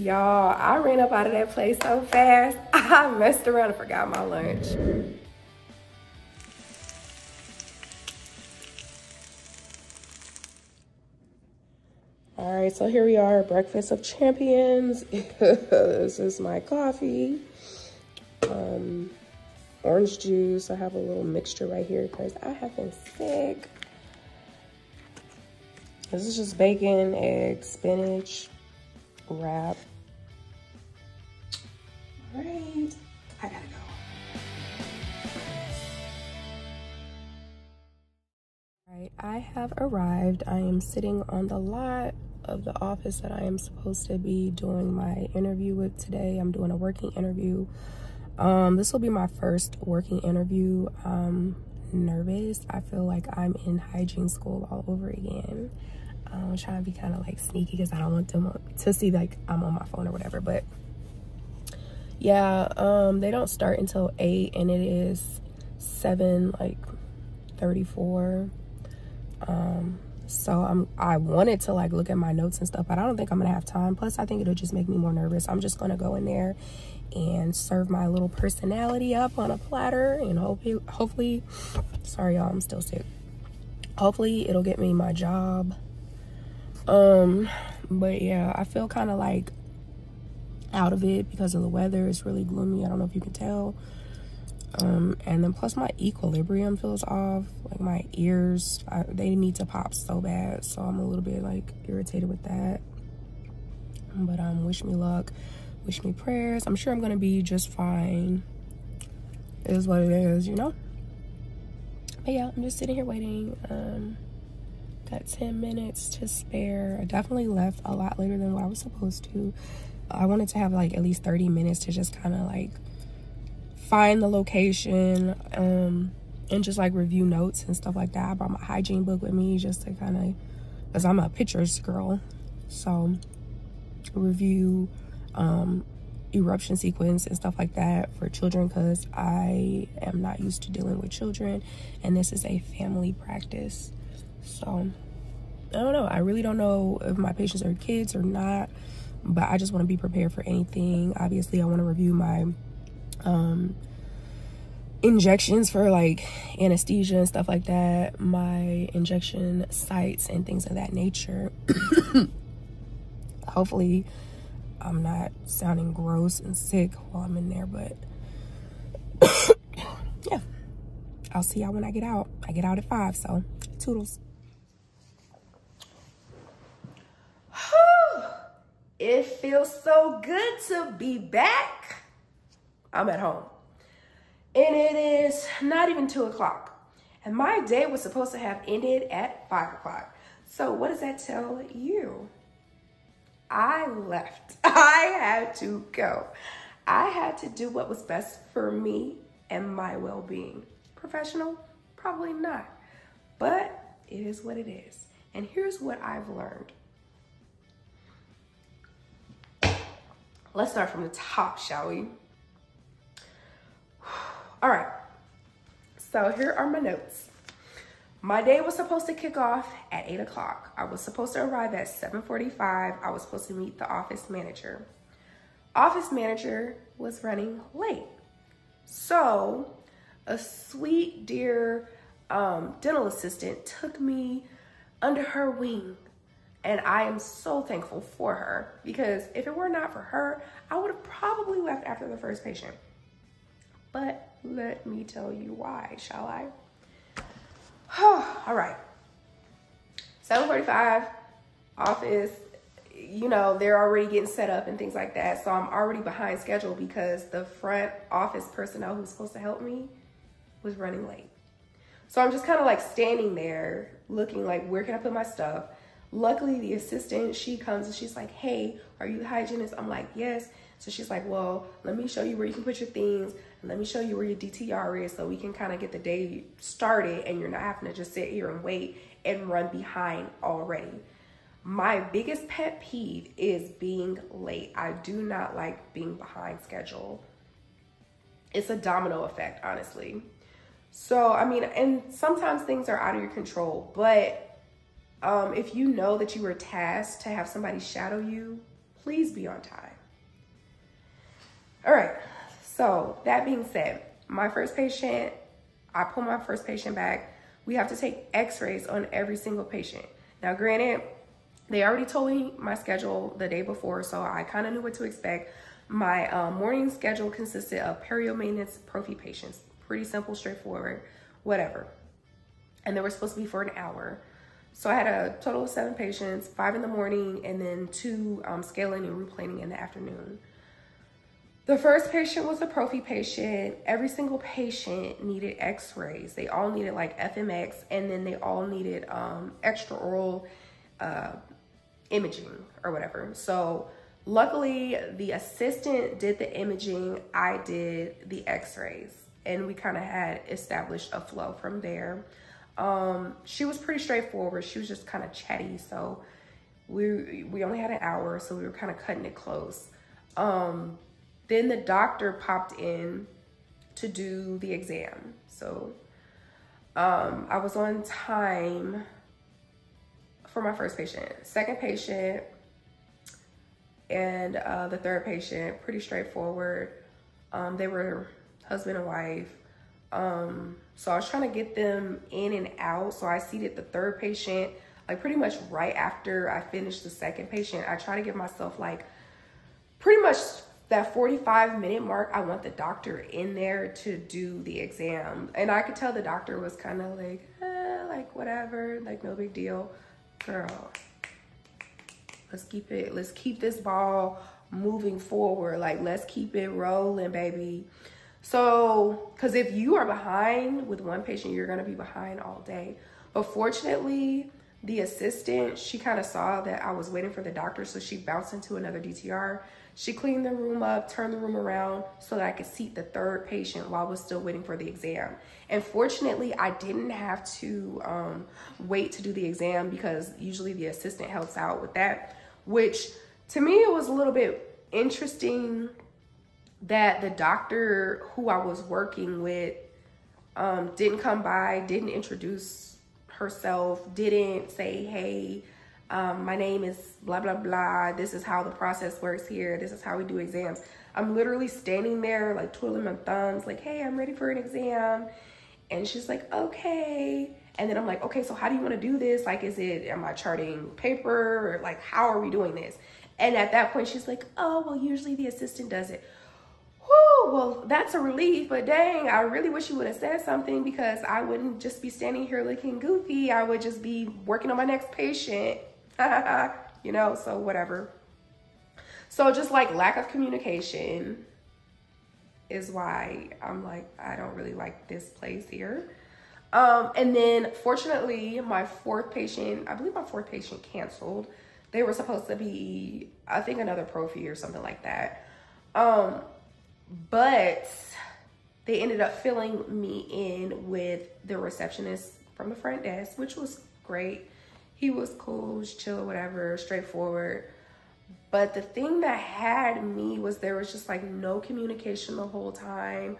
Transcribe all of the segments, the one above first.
Y'all, I ran up out of that place so fast. I messed around and forgot my lunch. All right, so here we are, breakfast of champions. This is my coffee. Orange juice. I have a little mixture right here because I have been sick. This is just bacon, eggs, spinach, wrap. All right, I gotta go. All right, I have arrived. I am sitting on the lot of the office that I am supposed to be doing my interview with today. I'm doing a working interview. This will be my first working interview. I'm nervous. I feel like I'm in hygiene school all over again. I'm trying to be kind of like sneaky because I don't want them to see like I'm on my phone or whatever. But yeah, they don't start until 8 and it is 7:34. So I wanted to like look at my notes and stuff, but I don't think I'm gonna have time. Plus I think it'll just make me more nervous. I'm just gonna go in there and serve my little personality up on a platter, and hopefully, sorry y'all, I'm still sick. Hopefully it'll get me my job. But yeah, I feel kind of like out of it because of the weather. It's really gloomy. I don't know if you can tell. And then plus my equilibrium feels off. Like my ears, they need to pop so bad. So I'm a little bit like irritated with that. But wish me luck. Wish me prayers. I'm sure I'm gonna be just fine. It is what it is, you know? But yeah, I'm just sitting here waiting. Got 10 minutes to spare. I definitely left a lot later than what I was supposed to. I wanted to have like at least 30 minutes to just kind of like find the location and just like review notes and stuff like that. I brought my hygiene book with me just to kind of, because I'm a pictures girl. So review eruption sequence and stuff like that for children, because I am not used to dealing with children and this is a family practice. So I don't know, I really don't know if my patients are kids or not, but I just want to be prepared for anything. Obviously I want to review my injections for like anesthesia and stuff like that, my injection sites and things of that nature. Hopefully I'm not sounding gross and sick while I'm in there, but yeah, I'll see y'all when I get out. I get out at 5, so toodles. It feels so good to be back. I'm at home and it is not even 2 o'clock and my day was supposed to have ended at 5 o'clock. So what does that tell you? I left. I had to go. I had to do what was best for me and my well-being. Professional? Probably not, but it is what it is. And here's what I've learned. Let's start from the top, shall we? All right, so here are my notes. My day was supposed to kick off at 8 o'clock. I was supposed to arrive at 7:45. I was supposed to meet the office manager. Office manager was running late. So a sweet, dear dental assistant took me under her wing. And I am so thankful for her, because if it were not for her, I would have probably left after the first patient. But let me tell you why, shall I? All right, 7:45, office, you know, they're already getting set up and things like that. So I'm already behind schedule because the front office personnel who's supposed to help me was running late. So I'm just kind of like standing there looking like, where can I put my stuff? Luckily, the assistant, she comes and she's like, hey, are you the hygienist? I'm like, yes. So she's like, well, let me show you where you can put your things. And let me show you where your DTR is so we can kind of get the day started and you're not having to just sit here and wait and run behind already. My biggest pet peeve is being late. I do not like being behind schedule. It's a domino effect, honestly. So, I mean, and sometimes things are out of your control, but if you know that you were tasked to have somebody shadow you, please be on time. All right, so that being said, my first patient, I pull my first patient back. We have to take x-rays on every single patient. Now, granted, they already told me my schedule the day before, so I kind of knew what to expect. My morning schedule consisted of perio maintenance, prophy patients. Pretty simple, straightforward, whatever. And they were supposed to be for an hour. So I had a total of 7 patients, 5 in the morning, and then 2 scaling and root planing in the afternoon. The first patient was a prophy patient. Every single patient needed x-rays. They all needed like FMX, and then they all needed extraoral imaging or whatever. So luckily the assistant did the imaging, I did the x-rays, and we kind of had established a flow from there. She was pretty straightforward. She was just kind of chatty, so we only had an hour, so we were kind of cutting it close. Then the doctor popped in to do the exam. So I was on time for my first patient. Second patient and the third patient, pretty straightforward. They were husband and wife. So I was trying to get them in and out. So I seated the third patient, like pretty much right after I finished the second patient. I try to give myself like pretty much that 45-minute mark. I want the doctor in there to do the exam. And I could tell the doctor was kind of like whatever, like no big deal. Girl, let's keep this ball moving forward. Like, let's keep it rolling, baby. So, because if you are behind with one patient, you're going to be behind all day. But fortunately, the assistant, she kind of saw that I was waiting for the doctor, so she bounced into another DTR. She cleaned the room up, turned the room around so that I could seat the third patient while I was still waiting for the exam. And fortunately, I didn't have to wait to do the exam, because usually the assistant helps out with that, which to me, it was a little bit interesting that the doctor who I was working with didn't come by, didn't introduce herself, didn't say, hey, my name is blah, blah, blah. This is how the process works here. This is how we do exams. I'm literally standing there like twiddling my thumbs like, hey, I'm ready for an exam. And she's like, okay. And then I'm like, okay, so how do you want to do this? Like, am I charting paper, or like, how are we doing this? And at that point, she's like, oh, well, usually the assistant does it. Whew, well, that's a relief, but dang, I really wish you would have said something, because I wouldn't just be standing here looking goofy. I would just be working on my next patient, you know, so whatever. So just like lack of communication is why I'm like, I don't really like this place here. And then fortunately, my fourth patient, I believe my fourth patient canceled. They were supposed to be, I think, another prophy or something like that. But they ended up filling me in with the receptionist from the front desk, which was great. He was cool, was chill, whatever, straightforward. But the thing that had me was there was just like no communication the whole time.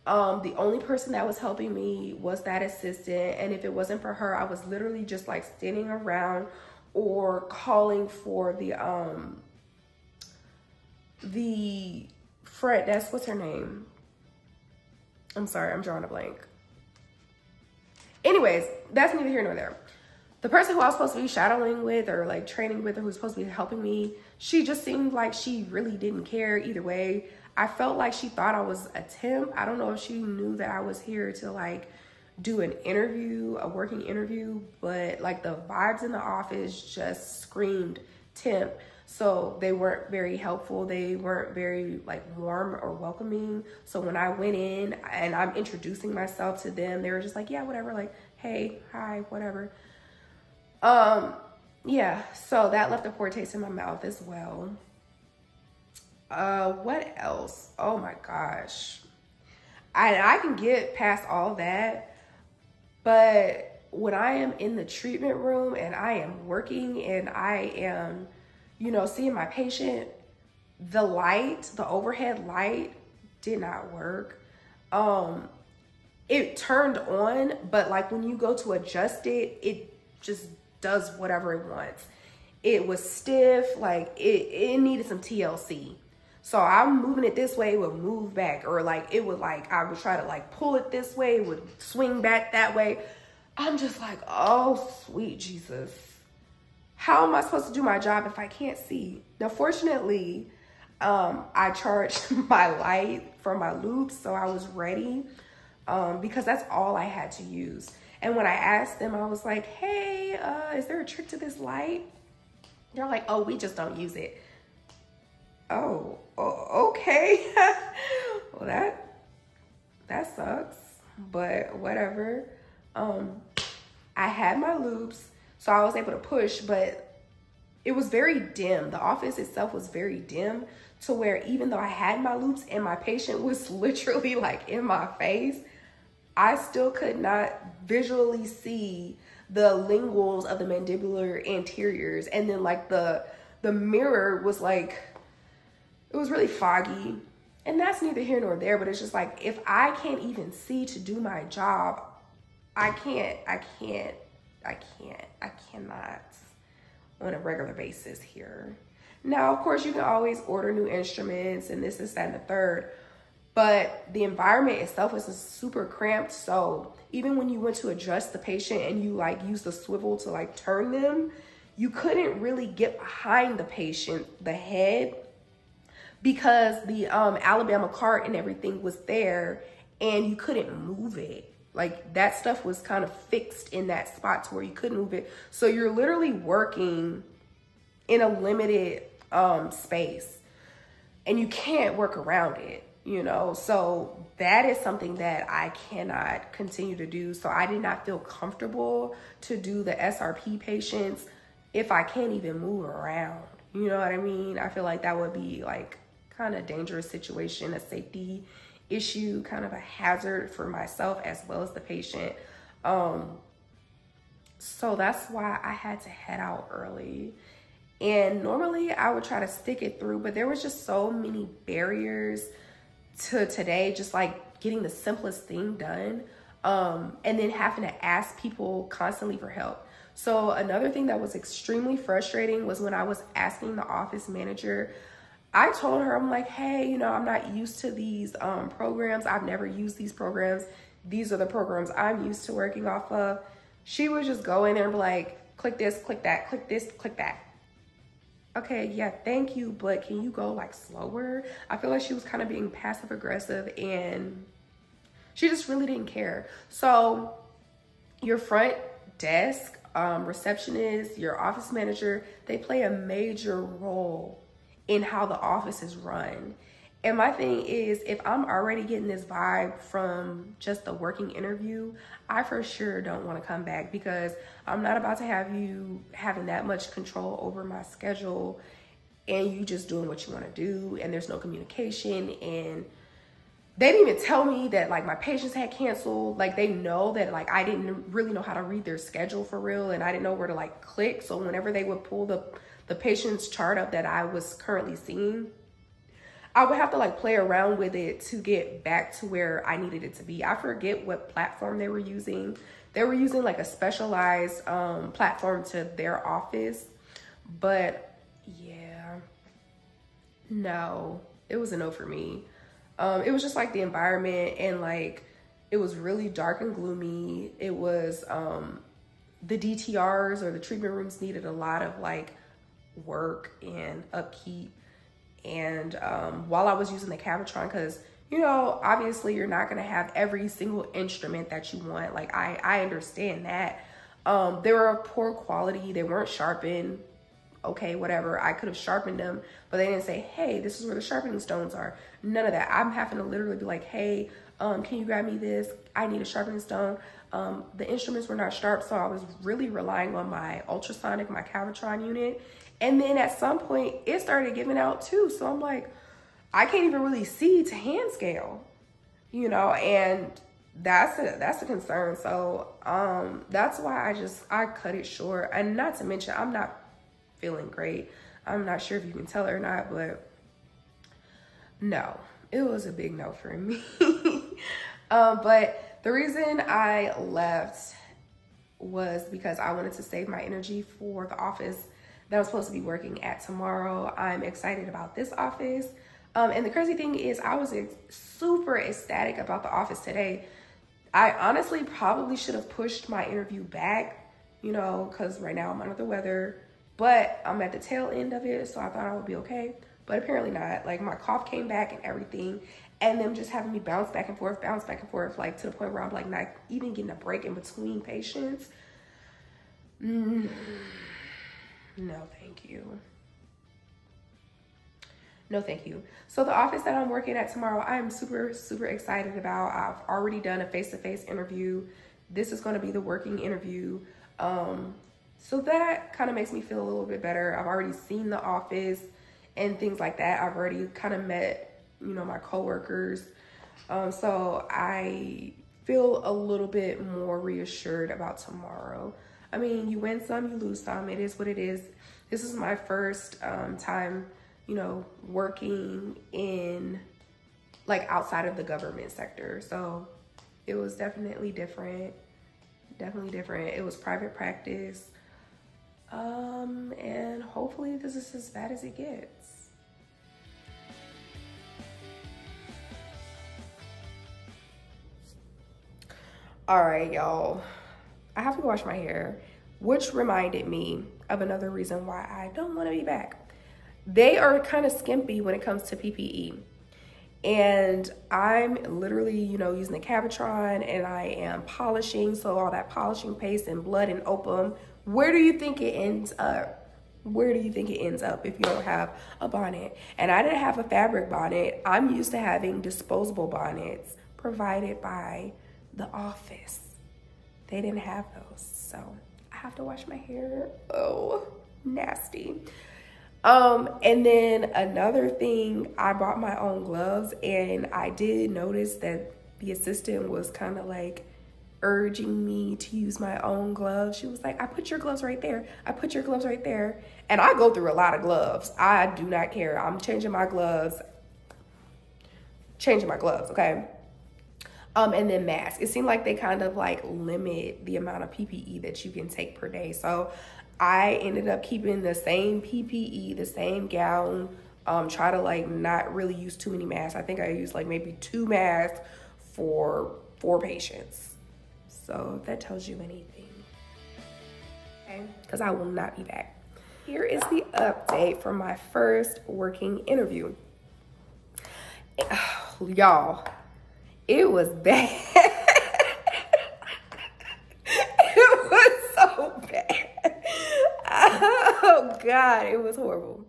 The only person that was helping me was that assistant. And if it wasn't for her, I was literally just like standing around or calling for the front desk. What's her name? I'm sorry, I'm drawing a blank. Anyways, that's neither here nor there. The person who I was supposed to be shadowing with or like training with, or who's supposed to be helping me, she just seemed like she really didn't care either way. I felt like she thought I was a temp. I don't know if she knew that I was here to like do an interview, a working interview, but like the vibes in the office just screamed temp. So they weren't very helpful. They weren't very like warm or welcoming. So when I went in and I'm introducing myself to them, they were just like, yeah, whatever. Like, hey, hi, whatever. Yeah, so that left a poor taste in my mouth as well. What else? Oh my gosh. I can get past all that, but when I am in the treatment room and I am working and I am, you know, seeing my patient, the overhead light did not work. It turned on, but like when you go to adjust it, it just does whatever it wants. It was stiff, like it needed some TLC. So I'm moving it this way, it would move back, or like it would like, I would try to like pull it this way, it would swing back that way. I'm just like, oh, sweet Jesus. How am I supposed to do my job if I can't see? Now, fortunately, I charged my light for my loops, so I was ready because that's all I had to use. And when I asked them, I was like, hey, is there a trick to this light? They're like, oh, we just don't use it. Oh, okay. Well, that sucks, but whatever. I had my loops, so I was able to push, but it was very dim. The office itself was very dim to where even though I had my loops and my patient was literally like in my face, I still could not visually see the linguals of the mandibular anteriors. And then like the mirror was like, it was really foggy. And that's neither here nor there, but it's just like, if I can't even see to do my job, I cannot on a regular basis here. Now, of course, you can always order new instruments and this, that, and the third, but the environment itself is super cramped. So even when you went to adjust the patient and you like use the swivel to like turn them, you couldn't really get behind the patient, the head, because the Alabama cart and everything was there and you couldn't move it. Like that stuff was kind of fixed in that spot to where you couldn't move it. So you're literally working in a limited space and you can't work around it, you know? So that is something that I cannot continue to do. So I did not feel comfortable to do the SRP patients if I can't even move around. You know what I mean? I feel like that would be like kind of dangerous situation, a safety issue, kind of a hazard for myself as well as the patient. So that's why I had to head out early. And normally I would try to stick it through, but there was just so many barriers to today, just like getting the simplest thing done, and then having to ask people constantly for help. So another thing that was extremely frustrating was when I was asking the office manager, I told her, I'm like, hey, you know, I'm not used to these programs. I've never used these programs. These are the programs I'm used to working off of. She would just go in there and be like, click this, click that, click this, click that. Okay, yeah, thank you, but can you go like slower? I feel like she was kind of being passive aggressive and she just really didn't care. So your front desk, receptionist, your office manager, they play a major role in how the office is run. And my thing is, if I'm already getting this vibe from just the working interview, I for sure don't want to come back because I'm not about to have you having that much control over my schedule and you just doing what you want to do and there's no communication. And they didn't even tell me that like my patients had canceled. Like they know that like I didn't really know how to read their schedule for real and I didn't know where to like click. So whenever they would pull the patient's chart up that I was currently seeing, I would have to like play around with it to get back to where I needed it to be. I forget what platform they were using. They were using like a specialized platform to their office. But yeah, no, it was a no for me. It was just like the environment and like, it was really dark and gloomy. It was, the DTRs or the treatment rooms needed a lot of like work and upkeep. And while I was using the Cavitron, because, you know, obviously you're not going to have every single instrument that you want. Like, I understand that. They were of poor quality. They weren't sharpened. Okay, whatever. I could have sharpened them, but they didn't say, hey, this is where the sharpening stones are. None of that. I'm having to literally be like, hey, can you grab me this? I need a sharpening stone. The instruments were not sharp, so I was really relying on my ultrasonic, my Cavitron unit. And then at some point, it started giving out too. So I'm like, I can't even really see to hand scale, you know, and that's a concern. So that's why I cut it short. And not to mention, I'm not feeling great. I'm not sure if you can tell or not, but no, it was a big no for me. But the reason I left was because I wanted to save my energy for the office that I'm supposed to be working at tomorrow. I'm excited about this office. And the crazy thing is I was super ecstatic about the office today. I honestly probably should have pushed my interview back, you know, because right now I'm under the weather, but I'm at the tail end of it, so I thought I would be okay. But apparently not. Like, my cough came back and everything, and them just having me bounce back and forth, like to the point where I'm like not even getting a break in between patients. No, thank you. No, thank you. So the office that I'm working at tomorrow, I am super, super excited about. I've already done a face-to-face interview. This is going to be the working interview. So that kind of makes me feel a little bit better. I've already seen the office and things like that. I've already kind of met, you know, my coworkers. So I feel a little bit more reassured about tomorrow. I mean, you win some, you lose some. It is what it is. This is my first time, you know, working in, like, outside of the government sector. So it was definitely different. Definitely different. It was private practice. And hopefully this is as bad as it gets. All right, y'all. I have to go wash my hair, which reminded me of another reason why I don't want to be back. They are kind of skimpy when it comes to PPE. And I'm literally, you know, using the Cavitron, and I am polishing. So all that polishing paste and blood and opium, where do you think it ends up? Where do you think it ends up if you don't have a bonnet? And I didn't have a fabric bonnet. I'm used to having disposable bonnets provided by the office. They didn't have those. So I have to wash my hair. Oh, nasty. And then another thing, I bought my own gloves, and I did notice that the assistant was kind of like urging me to use my own gloves. She was like, I put your gloves right there. I put your gloves right there. And I go through a lot of gloves. I do not care. I'm changing my gloves, okay? And then masks. It seemed like they kind of like limit the amount of PPE that you can take per day. So I ended up keeping the same PPE, the same gown, try to like not really use too many masks. I think I used like maybe 2 masks for 4 patients. So if that tells you anything, okay, because I will not be back. Here is the update from my first working interview. Y'all, it was bad. It was so bad. Oh God, it was horrible.